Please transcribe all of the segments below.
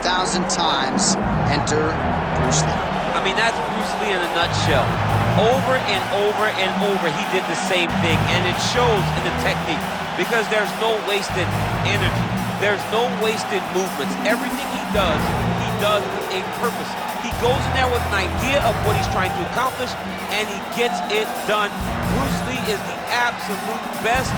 1,000 times. Enter Bruce Lee. I mean, that's Bruce Lee in a nutshell. Over and over and over, he did the same thing, and it shows in the technique because there's no wasted energy. There's no wasted movements. Everything he does with a purpose. He goes in there with an idea of what he's trying to accomplish, and he gets it done. Bruce Lee is the absolute best.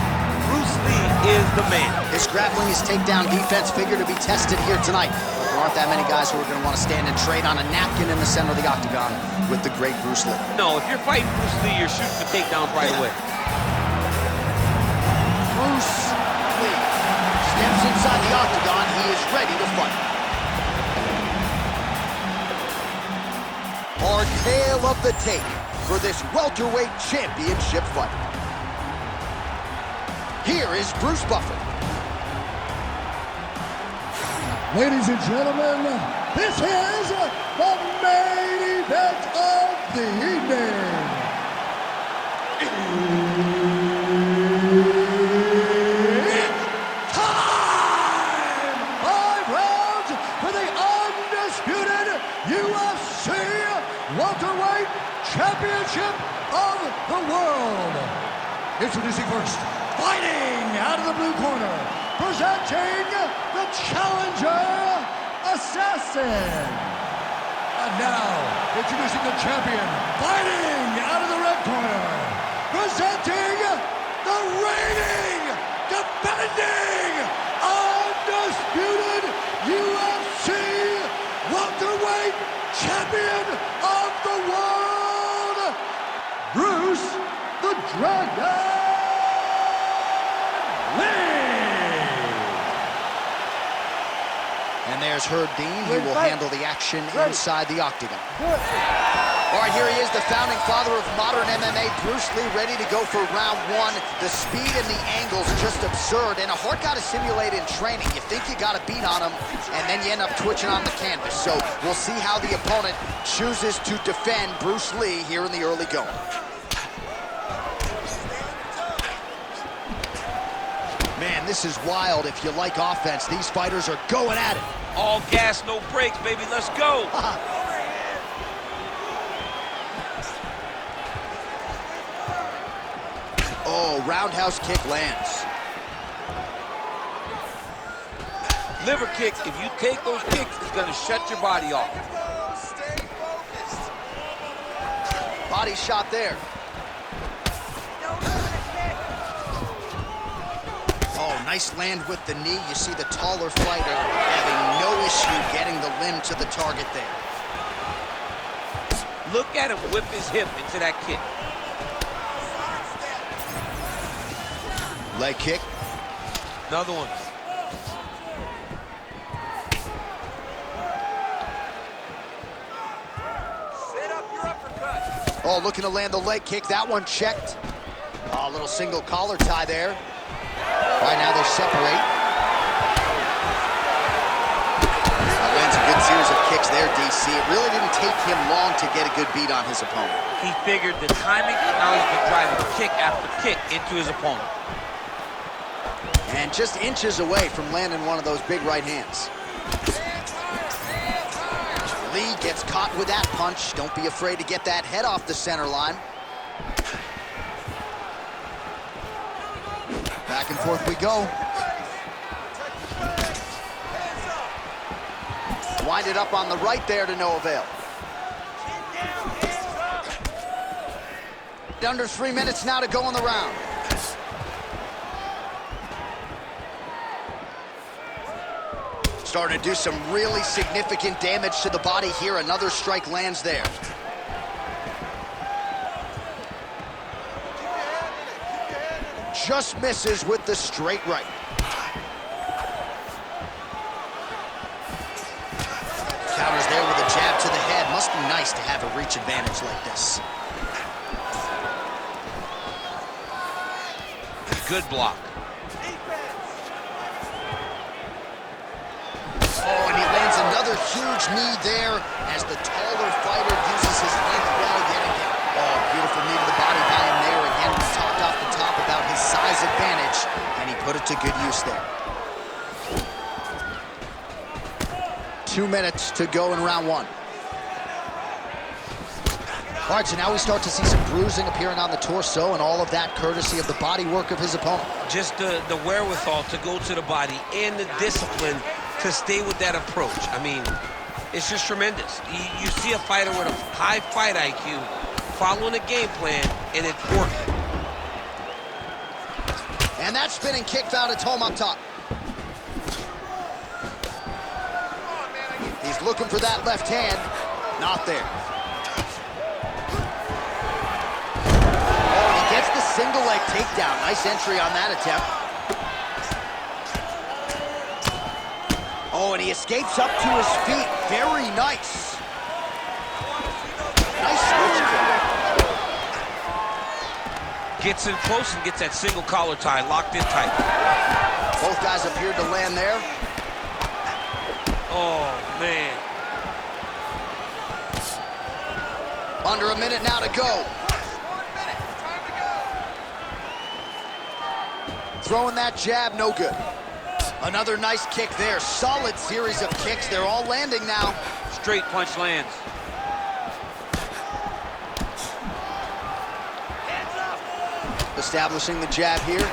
Bruce Lee is the man. His grappling, his takedown defense figure to be tested here tonight. But there aren't that many guys who are going to want to stand and trade on a napkin in the center of the octagon with the great Bruce Lee. No, if you're fighting Bruce Lee, you're shooting for takedowns right away. Bruce Lee steps inside the octagon. He is ready to fight. Our tale of the tape for this welterweight championship fight. Here is Bruce Buffer. Ladies and gentlemen, this is the main event of the evening. It's time! 5 rounds for the undisputed UFC welterweight championship of the world. Introducing first, fighting out of the blue corner, presenting the challenger, Assassin. And now, introducing the champion, fighting out of the red corner, presenting the reigning, defending, undisputed UFC welterweight champion of the world, Bruce the Dragon Lee. And there's Herb Dean. He will handle the action inside the octagon. All right, here he is, the founding father of modern MMA, Bruce Lee, ready to go for round 1. The speed and the angles just absurd, and a hard guy to simulate in training. You think you got a beat on him, and then you end up twitching on the canvas. So we'll see how the opponent chooses to defend Bruce Lee here in the early going. Man, this is wild. If you like offense, these fighters are going at it. All gas, no brakes, baby. Let's go. Oh, roundhouse kick lands. Liver kick, if you take those kicks, it's going to shut your body off. Body shot there. Oh, nice land with the knee. You see the taller fighter having no issue getting the limb to the target there. Look at him whip his hip into that kick. Leg kick. Another one. Set up your uppercut. Oh, looking to land the leg kick. That one checked. Oh, a little single collar tie there. Right now they separate. Lands a good series of kicks there, DC. It really didn't take him long to get a good beat on his opponent. He figured the timing, and now he's been driving kick after kick into his opponent. And just inches away from landing one of those big right hands. Lee gets caught with that punch. Don't be afraid to get that head off the center line. Back and forth we go. Wind it up on the right there to no avail. Under 3 minutes now to go in the round. Starting to do some really significant damage to the body here. Another strike lands there. Just misses with the straight right. Counters there with a jab to the head. Must be nice to have a reach advantage like this. Good block. Oh, and he lands another huge knee there as the taller fighter uses his length well yet again. Oh, beautiful knee to the body by him there. Again, we talked off the top about his size advantage, and he put it to good use there. 2 minutes to go in round one. All right, so now we start to see some bruising appearing on the torso, and all of that courtesy of the body work of his opponent. Just the wherewithal to go to the body and the discipline to stay with that approach. I mean, it's just tremendous. You see a fighter with a high fight IQ following a game plan, and it's working. And that spinning kick found its home up top. He's looking for that left hand. Not there. Gets the single leg takedown. Nice entry on that attempt. Oh, and he escapes up to his feet. Very nice. Nice switch kick. Gets in close and gets that single collar tie locked in tight. Both guys appeared to land there. Oh, man. Under a minute now to go. Throwing that jab, no good. Another nice kick there. Solid series of kicks. They're all landing now. Straight punch lands. Establishing the jab here.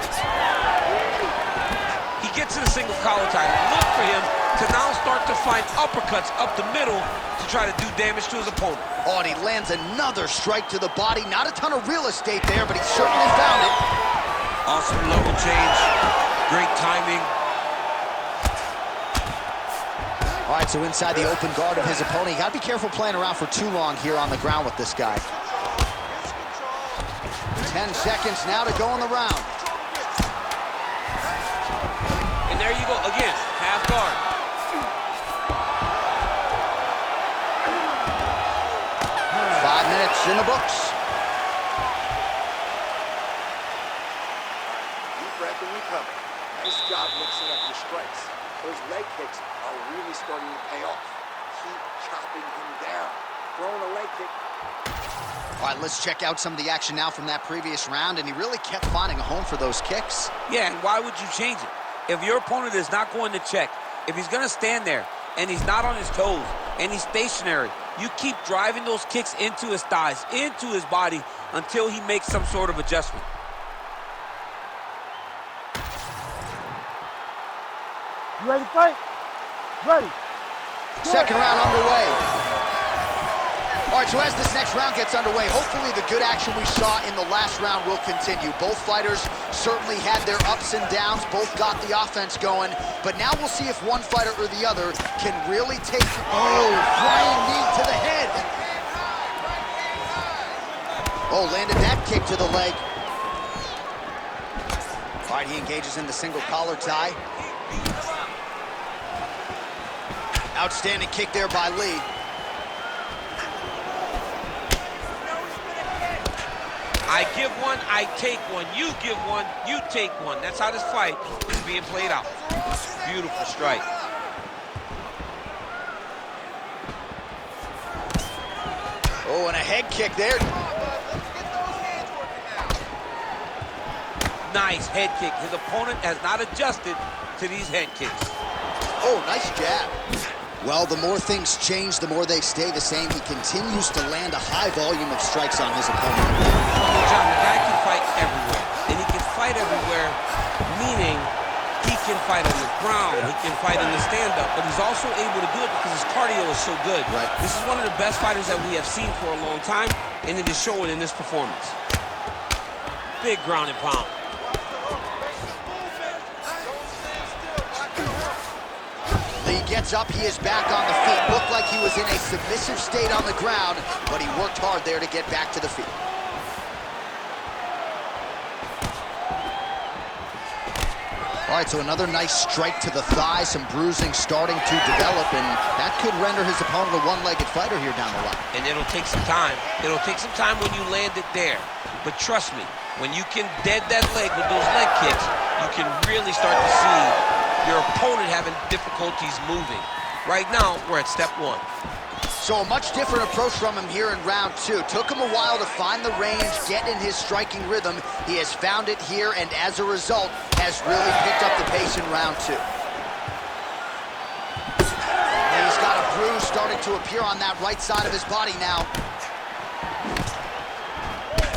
He gets in a single collar tie. Look for him to now start to find uppercuts up the middle to try to do damage to his opponent. Oh, and he lands another strike to the body. Not a ton of real estate there, but he certainly found it. Awesome level change. Great timing. All right, so inside the open guard of his opponent. You got to be careful playing around for too long here on the ground with this guy. 10 seconds now to go in the round. And there you go again, half guard. 5 minutes in the books. When we come. Nice job mixing up your strikes. Those leg kicks are really starting to pay off. Keep chopping him down. Throwing a leg kick. All right, let's check out some of the action now from that previous round, and he really kept finding a home for those kicks. Yeah, and why would you change it? If your opponent is not going to check, if he's going to stand there and he's not on his toes and he's stationary, you keep driving those kicks into his thighs, into his body until he makes some sort of adjustment. You ready to fight? Ready. Second round underway. All right, so as this next round gets underway, hopefully the good action we saw in the last round will continue. Both fighters certainly had their ups and downs, both got the offense going, but now we'll see if one fighter or the other can really take, flying knee to the head. Oh, landed that kick to the leg. All right, he engages in the single collar tie. Outstanding kick there by Lee. I give one, I take one. You give one, you take one. That's how this fight is being played out. Beautiful strike. Oh, and a head kick there. Nice head kick. His opponent has not adjusted to these head kicks. Oh, nice jab. Well, the more things change, the more they stay the same. He continues to land a high volume of strikes on his opponent. John, the guy can fight everywhere. And he can fight everywhere, meaning he can fight on the ground, he can fight in the stand-up, but he's also able to do it because his cardio is so good. Right. This is one of the best fighters that we have seen for a long time, and it is showing in this performance. Big ground and pound. Lee gets up, he is back on the feet. Looked like he was in a submissive state on the ground, but he worked hard there to get back to the feet. All right, so another nice strike to the thigh, some bruising starting to develop, and that could render his opponent a one-legged fighter here down the line. And it'll take some time. It'll take some time when you land it there. But trust me, when you can dead that leg with those leg kicks, you can really start to see your opponent having difficulties moving. Right now, we're at step one. So a much different approach from him here in round two. Took him a while to find the range, get in his striking rhythm. He has found it here, and as a result, has really picked up the pace in round two. And he's got him starting to appear on that right side of his body now.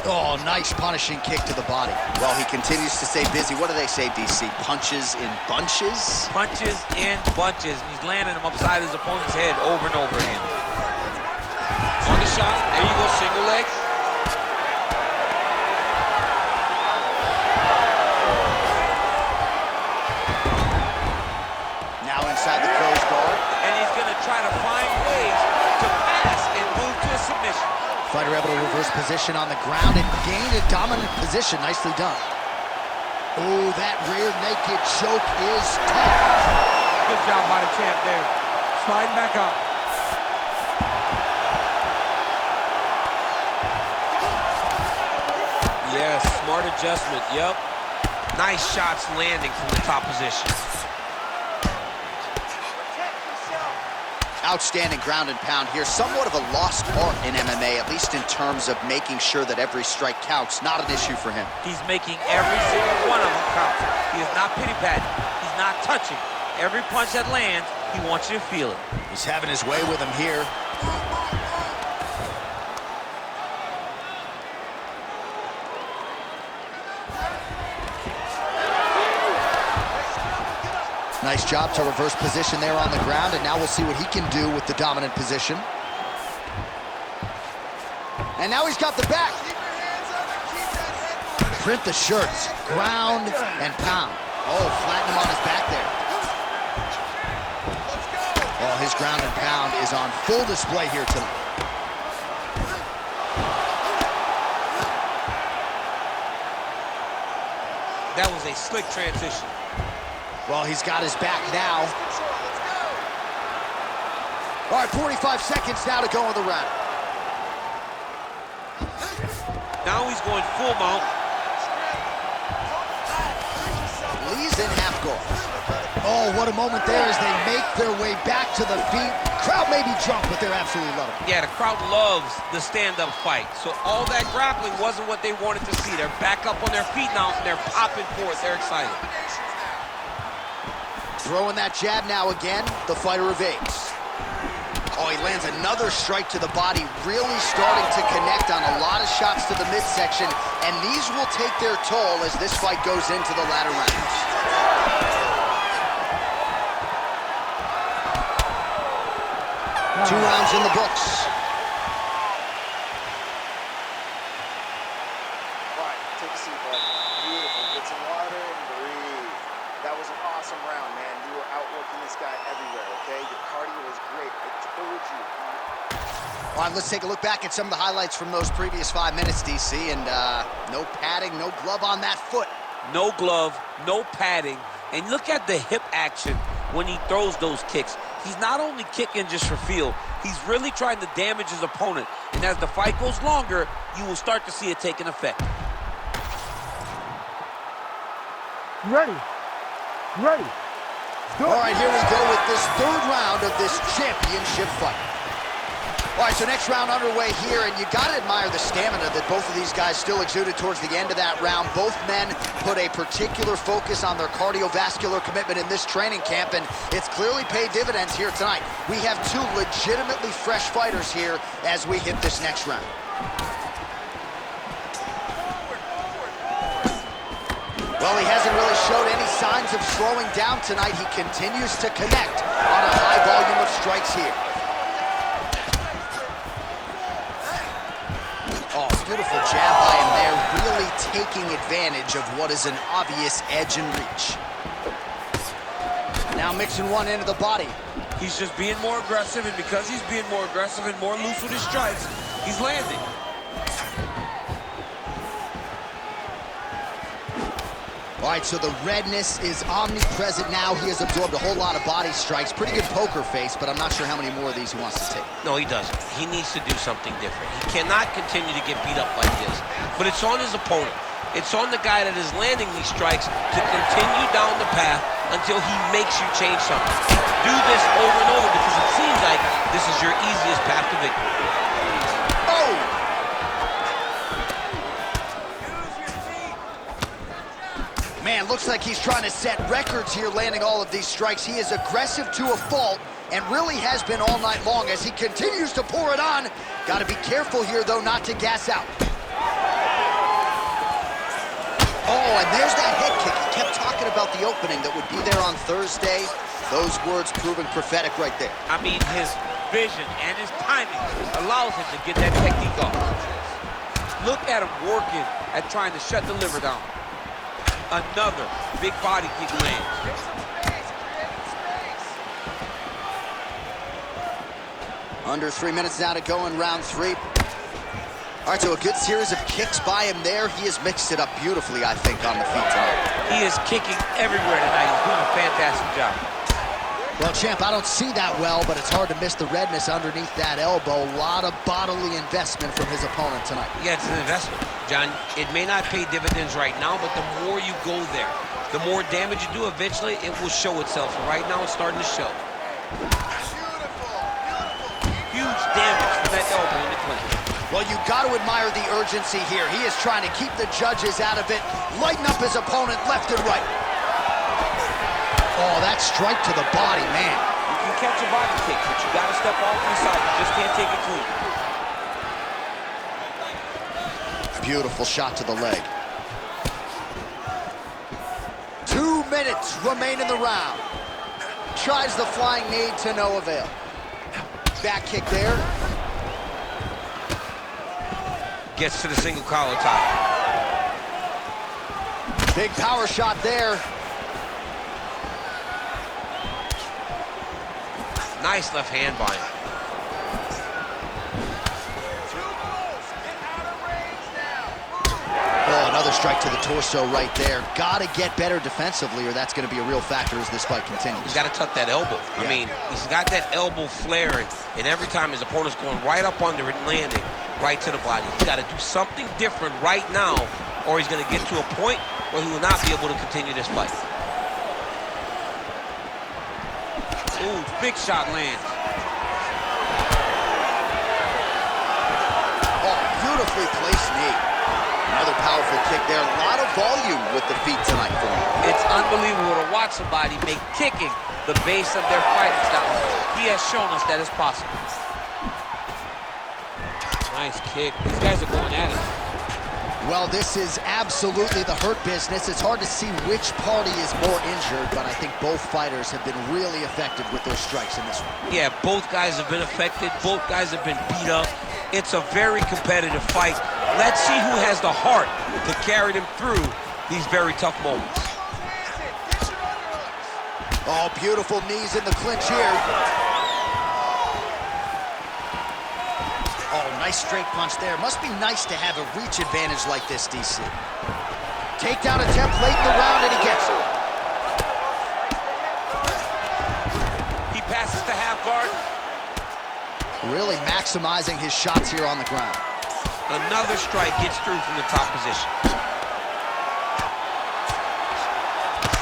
Oh, nice punishing kick to the body. Well, he continues to stay busy. What do they say, DC? Punches in bunches? Punches in bunches. He's landing them upside his opponent's head over and over again. On the shot. There you go, single leg. Now inside the closed guard. And he's going to try to find ways to pass and move to a submission. Fighter able to reverse position on the ground and gain a dominant position. Nicely done. Oh, that rear naked choke is tough. Good job by the champ there. Sliding back up. Yes, smart adjustment, yep. Nice shots landing from the top position. Outstanding ground and pound here. Somewhat of a lost art in MMA, at least in terms of making sure that every strike counts. Not an issue for him. He's making every single one of them count. He is not pity-patting. He's not touching. Every punch that lands, he wants you to feel it. He's having his way with him here. Nice job to reverse position there on the ground, and now we'll see what he can do with the dominant position. And now he's got the back. Print the shirts, ground and pound. Oh, flatten him on his back there. Oh, his ground and pound is on full display here tonight. That was a slick transition. Well, he's got his back now. All right, 45 seconds now to go in the round. Now he's going full mount. Lee's in half guard. Oh, what a moment there as they make their way back to the feet. Crowd may be drunk, but they're absolutely loving it. Yeah, the crowd loves the stand-up fight. So all that grappling wasn't what they wanted to see. They're back up on their feet now, and they're popping for it. They're excited. Throwing that jab now again, the fighter evades. Oh, he lands another strike to the body, really starting to connect on a lot of shots to the midsection, and these will take their toll as this fight goes into the latter rounds. Two rounds in the books. All right, take a seat, bud. Beautiful. Get some water and breathe. That was an awesome round, man. You were outworking this guy everywhere, okay? Your cardio was great. I told you. All right, let's take a look back at some of the highlights from those previous 5 minutes, DC, and no padding, no glove on that foot. No glove, no padding, and look at the hip action when he throws those kicks. He's not only kicking just for feel, he's really trying to damage his opponent. And as the fight goes longer, you will start to see it take an effect. Ready? Ready? All right, here we go with this third round of this championship fight. All right, so next round underway here, and you got to admire the stamina that both of these guys still exuded towards the end of that round. Both men put a particular focus on their cardiovascular commitment in this training camp, and it's clearly paid dividends here tonight. We have two legitimately fresh fighters here as we hit this next round. Well, he hasn't really showed any signs of slowing down tonight. He continues to connect on a high volume of strikes here. Oh, beautiful jab by him there, really taking advantage of what is an obvious edge and reach. Now mixing one into the body. He's just being more aggressive, and because he's being more aggressive and more loose with his strikes, he's landing. All right, so the redness is omnipresent now. He has absorbed a whole lot of body strikes. Pretty good poker face, but I'm not sure how many more of these he wants to take. No, he doesn't. He needs to do something different. He cannot continue to get beat up like this. But it's on his opponent. It's on the guy that is landing these strikes to continue down the path until he makes you change something. Do this over and over because it seems like this is your easiest path to victory. Oh! Man, looks like he's trying to set records here, landing all of these strikes. He is aggressive to a fault, and really has been all night long as he continues to pour it on. Got to be careful here, though, not to gas out. Oh, and there's that head kick. He kept talking about the opening that would be there on Thursday. Those words proving prophetic right there. I mean, his vision and his timing allows him to get that technique off. Look at him working at trying to shut the liver down. Another big body kick lands. Under 3 minutes now to go in round 3. All right, so a good series of kicks by him there. He has mixed it up beautifully, I think, on the feet tonight. He is kicking everywhere tonight. He's doing a fantastic job. Well, champ, I don't see that well, but it's hard to miss the redness underneath that elbow. A lot of bodily investment from his opponent tonight. Yeah, it's an investment, John. It may not pay dividends right now, but the more you go there, the more damage you do, eventually it will show itself. Right now, it's starting to show. Huge damage from that elbow in the clinch. Well, you got to admire the urgency here. He is trying to keep the judges out of it, lighten up his opponent left and right. Oh, that strike to the body, man. You can catch a body kick, but you got to step off to the side. You just can't take it clean. Beautiful shot to the leg. 2 minutes remain in the round. Tries the flying knee to no avail. Back kick there. Gets to the single collar tie. Big power shot there. Nice left hand by him. Oh, another strike to the torso right there. Got to get better defensively, or that's going to be a real factor as this fight continues. He's got to tuck that elbow. Yeah. I mean, he's got that elbow flaring, and every time his opponent's going right up under it, landing right to the body. He's got to do something different right now, or he's going to get to a point where he will not be able to continue this fight. Ooh, big shot lands. Oh, beautifully placed knee. Another powerful kick there. A lot of volume with the feet tonight for him. It's unbelievable to watch somebody make kicking the base of their fighting style. He has shown us that it's possible. Nice kick. These guys are going at it. Well, this is absolutely the hurt business. It's hard to see which party is more injured, but I think both fighters have been really effective with their strikes in this one. Yeah, both guys have been affected. Both guys have been beat up. It's a very competitive fight. Let's see who has the heart to carry them through these very tough moments. Oh, beautiful knees in the clinch here. Oh, nice straight punch there. Must be nice to have a reach advantage like this, DC. Takedown attempt late in the round, and he gets it. He passes to half guard. Really maximizing his shots here on the ground. Another strike gets through from the top position.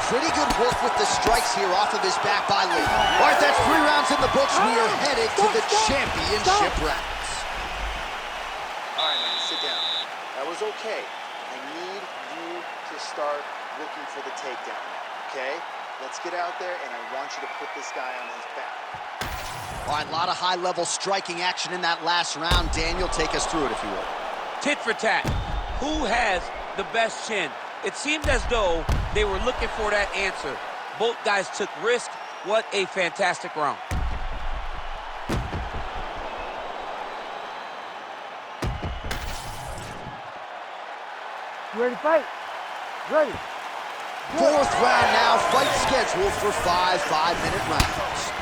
Pretty good work with the strikes here off of his back by Lee. All right, that's 3 rounds in the books. We are headed to the championship rounds. All right, man, sit down. That was okay. I need you to start looking for the takedown, okay? Let's get out there, and I want you to put this guy on his back. All right, a lot of high-level striking action in that last round. Daniel, take us through it, if you will. Tit for tat. Who has the best chin? It seemed as though they were looking for that answer. Both guys took risk. What a fantastic round. You ready to fight? Ready. Fourth round now, fight scheduled for 5 5-minute rounds.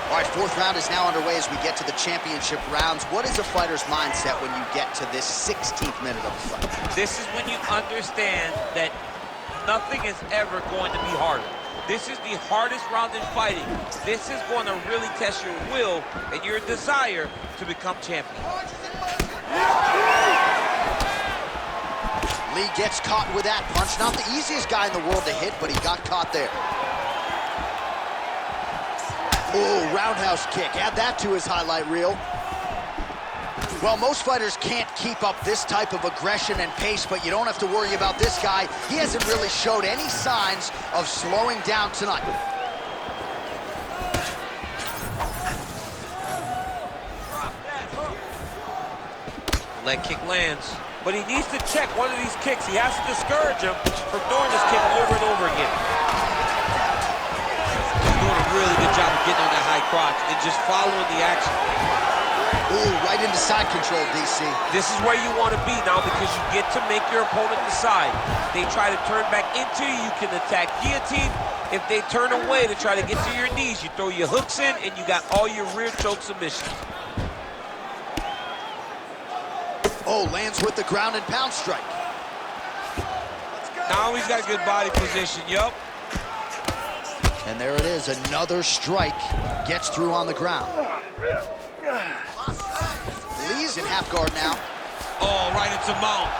All right, fourth round is now underway as we get to the championship rounds. What is a fighter's mindset when you get to this 16th minute of the fight? This is when you understand that nothing is ever going to be harder. This is the hardest round in fighting. This is going to really test your will and your desire to become champion. Lee gets caught with that punch. Not the easiest guy in the world to hit, but he got caught there. Oh, roundhouse kick. Add that to his highlight reel. Well, most fighters can't keep up this type of aggression and pace, but you don't have to worry about this guy. He hasn't really showed any signs of slowing down tonight. Leg kick lands. But he needs to check one of these kicks. He has to discourage him from throwing this kick over and over again. He's doing a really good job of getting on that high crotch and just following the action. Ooh, right into side control, DC. This is where you want to be now because you get to make your opponent decide. They try to turn back into you, you can attack guillotine. If they turn away to try to get to your knees, you throw your hooks in and you got all your rear choke submissions. Oh, lands with the ground and pound strike. Now he's got a good body position, yup. And there it is, another strike. Gets through on the ground. Lee's in half guard now. Oh, right into mount.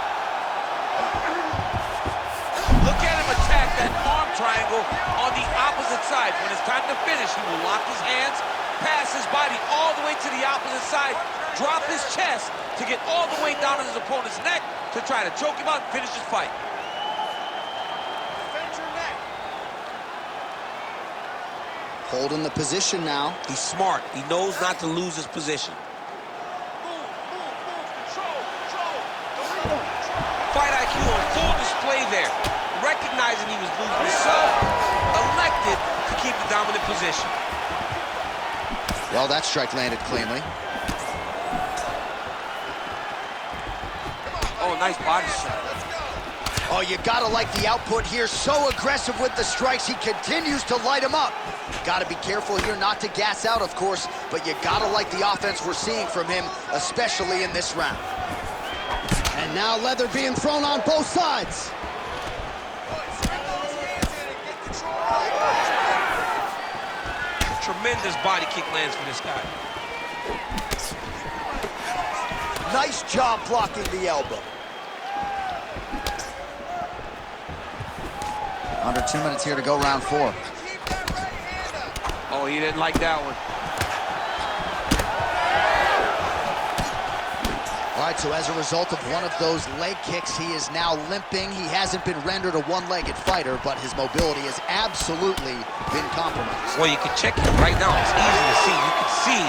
Look at him attack that arm triangle on the opposite side. When it's time to finish, he will lock his hands, pass his body all the way to the opposite side, drop his chest to get all the way down on his opponent's neck to try to choke him out and finish his fight. Holding the position now. He's smart. He knows not to lose his position. Fight IQ on full display there. Recognizing he was losing himself, elected to keep the dominant position. Well, that strike landed cleanly. Oh, nice body shot. Oh, you gotta like the output here. So aggressive with the strikes, he continues to light him up. Gotta be careful here not to gas out, of course, but you gotta like the offense we're seeing from him, especially in this round. And now leather being thrown on both sides. Tremendous body kick lands for this guy. Nice job blocking the elbow. Under 2 minutes here to go, round 4. Oh, he didn't like that one. All right, so as a result of one of those leg kicks, he is now limping. He hasn't been rendered a one-legged fighter, but his mobility has absolutely been compromised. Well, you can check it right now. It's easy to see. You can see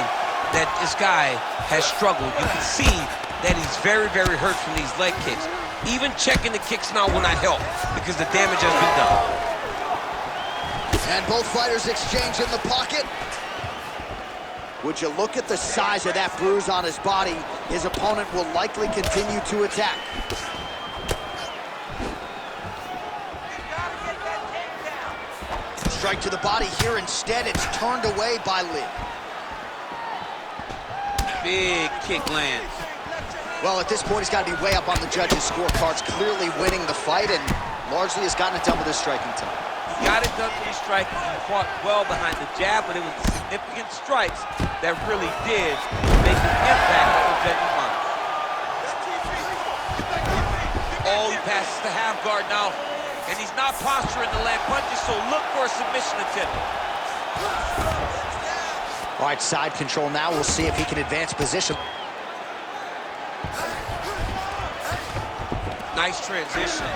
that this guy has struggled. You can see that he's very, very hurt from these leg kicks. Even checking the kicks now will not help because the damage has been done. And both fighters exchange in the pocket. Would you look at the size of that bruise on his body? His opponent will likely continue to attack. Strike to the body here. Instead, it's turned away by Lee. Big kick lands. Well, at this point, he's got to be way up on the judges' scorecards, clearly winning the fight, and largely has gotten it done with his striking time. He got it done with his striking. He fought well behind the jab, but it was the significant strikes that really did make an impact on judges' minds. Oh, he passes the half guard now, and he's not posturing to land punches, so look for a submission attempt. All right, side control now. We'll see if he can advance position. Nice transition.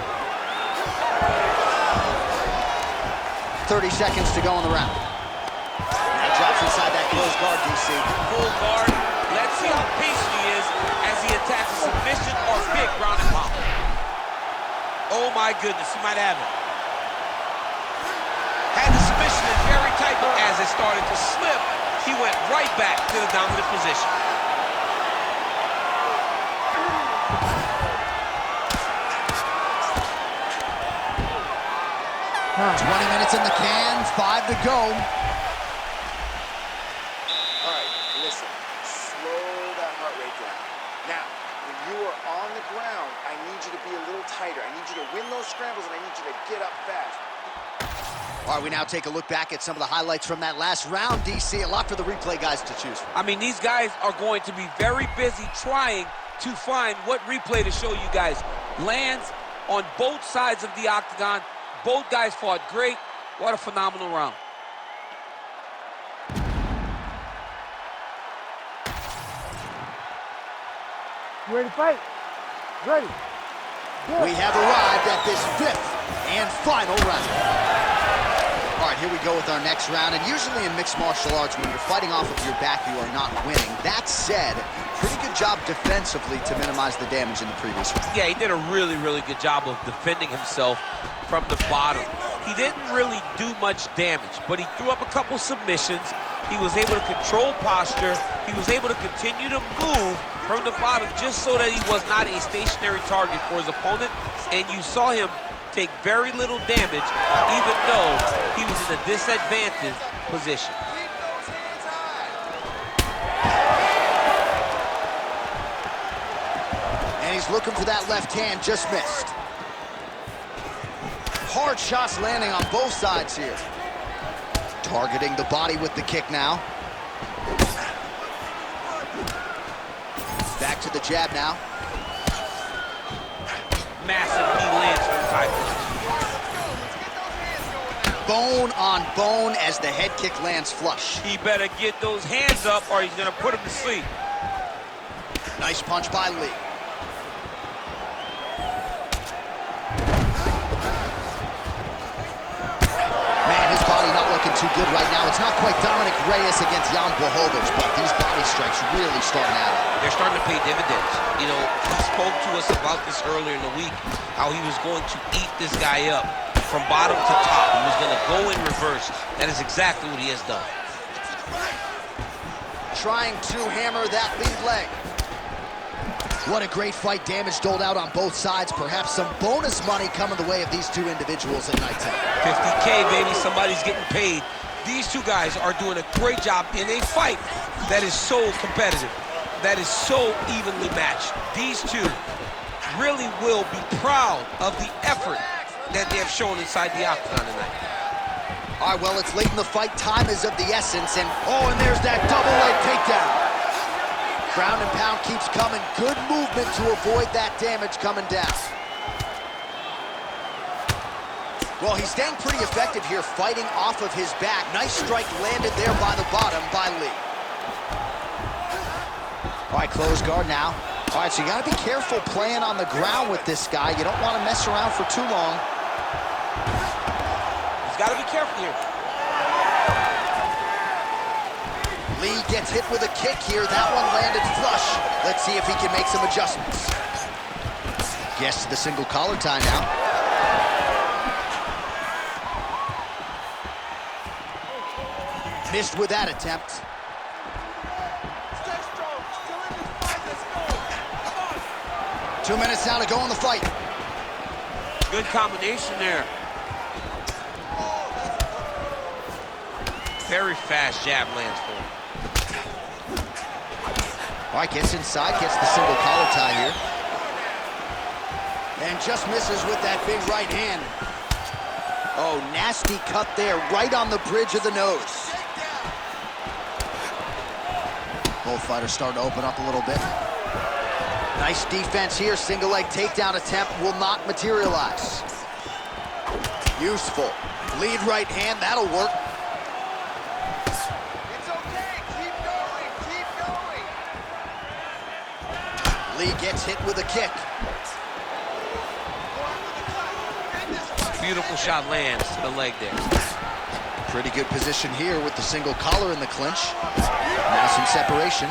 30 seconds to go in the round. Now drops inside that closed guard, DC. Full guard. Let's see how patient he is as he attacks a submission or big ground and pound. Oh my goodness, he might have it. Had the submission in very tight, but as it started to slip, he went right back to the dominant position. 20 minutes in the can, 5 to go. All right, listen, slow that heart rate down. Now, when you are on the ground, I need you to be a little tighter. I need you to win those scrambles, and I need you to get up fast. All right, we now take a look back at some of the highlights from that last round, DC. A lot for the replay guys to choose from. I mean, these guys are going to be very busy trying to find what replay to show you guys. Lands on both sides of the octagon. Both guys fought great. What a phenomenal round. You ready to fight? Ready. We have arrived at this 5th and final round. All right, here we go with our next round. And usually in mixed martial arts, when you're fighting off of your back, you are not winning. That said, pretty good job defensively to minimize the damage in the previous round. Yeah, he did a really, really good job of defending himself from the bottom. He didn't really do much damage, but he threw up a couple submissions. He was able to control posture. He was able to continue to move from the bottom just so that he was not a stationary target for his opponent. And you saw him take very little damage, even though he was in a disadvantaged position. And he's looking for that left hand, just missed. Hard shots landing on both sides here. Targeting the body with the kick now. Back to the jab now. Massive knee lands from the high punch. Bone on bone as the head kick lands flush. He better get those hands up or he's gonna put him to sleep. Nice punch by Lee. Man, his body not looking too good right now. It's not quite Dominic Reyes against Jan Blachowicz, but these body strikes really starting out. They're starting to pay dividends. You know, he spoke to us about this earlier in the week, how he was going to eat this guy up from bottom to top. He was going to go in reverse. That is exactly what he has done. Trying to hammer that lead leg. What a great fight. Damage doled out on both sides. Perhaps some bonus money coming the way of these two individuals at night time. 50K, baby. Somebody's getting paid. These two guys are doing a great job in a fight that is so competitive, that is so evenly matched. These two really will be proud of the effort that they have shown inside the octagon tonight. All right, well, it's late in the fight. Time is of the essence, and there's that double leg takedown. Ground and pound keeps coming. Good movement to avoid that damage coming down. Well, he's staying pretty effective here, fighting off of his back. Nice strike landed there by the bottom by Lee. All right, close guard now. All right, so you got to be careful playing on the ground with this guy. You don't want to mess around for too long. He's got to be careful here. Lee gets hit with a kick here. That one landed flush. Let's see if he can make some adjustments. Gets to the single collar tie now. Missed with that attempt. 2 minutes now to go in the fight. Good combination there. Very fast jab lands for him. All right, gets inside, gets the single collar tie here. And just misses with that big right hand. Oh, nasty cut there, right on the bridge of the nose. Both fighters starting to open up a little bit. Nice defense here. Single leg takedown attempt will not materialize. Useful. Lead right hand, that'll work. It's okay, keep going, keep going. Lee gets hit with a kick. Beautiful shot lands to the leg there. Pretty good position here with the single collar in the clinch. Now some separation.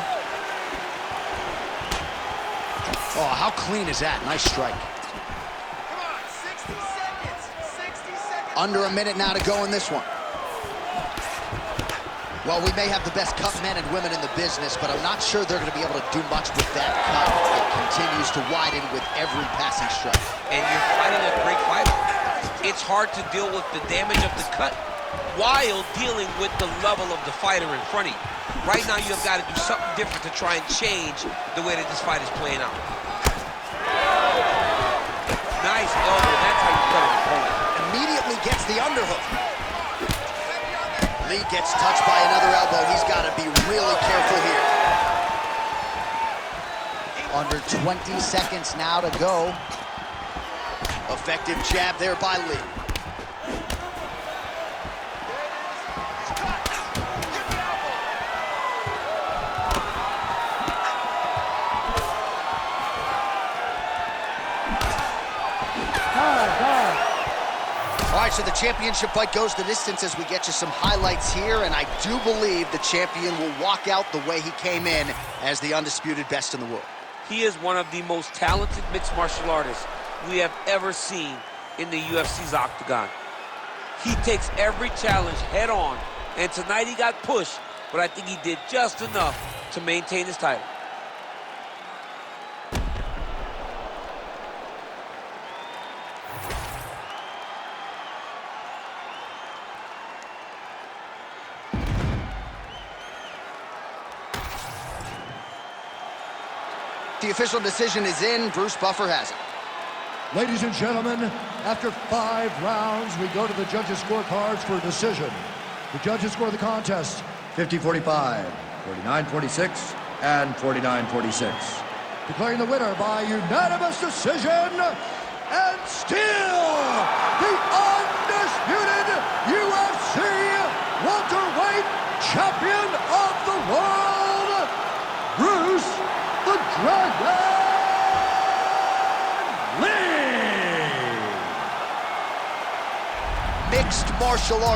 Oh, how clean is that? Nice strike. Come on, 60 seconds. 60 seconds. Under a minute now to go in this one. Well, we may have the best cut men and women in the business, but I'm not sure they're going to be able to do much with that cut. It continues to widen with every passing strike. And you're fighting a great fighter. It's hard to deal with the damage of the cut while dealing with the level of the fighter in front of you. Right now, you've got to do something different to try and change the way that this fight is playing out. Nice elbow. That's how you cut an opponent. Immediately gets the underhook. Lee gets touched by another elbow. He's got to be really careful here. Under 20 seconds now to go. Effective jab there by Lee. All right, right, so the championship fight goes the distance as we get you some highlights here, and I do believe the champion will walk out the way he came in as the undisputed best in the world. He is one of the most talented mixed martial artists we have ever seen in the UFC's octagon. He takes every challenge head on, and tonight he got pushed, but I think he did just enough to maintain his title. The official decision is in. Bruce Buffer has it. Ladies and gentlemen, after 5 rounds, we go to the judges' scorecards for a decision. The judges score the contest 50-45, 49-46, and 49-46. Declaring the winner by unanimous decision, and still the undisputed UFC welterweight champion of the world, Bruce the Dragon Lee! Mixed martial arts.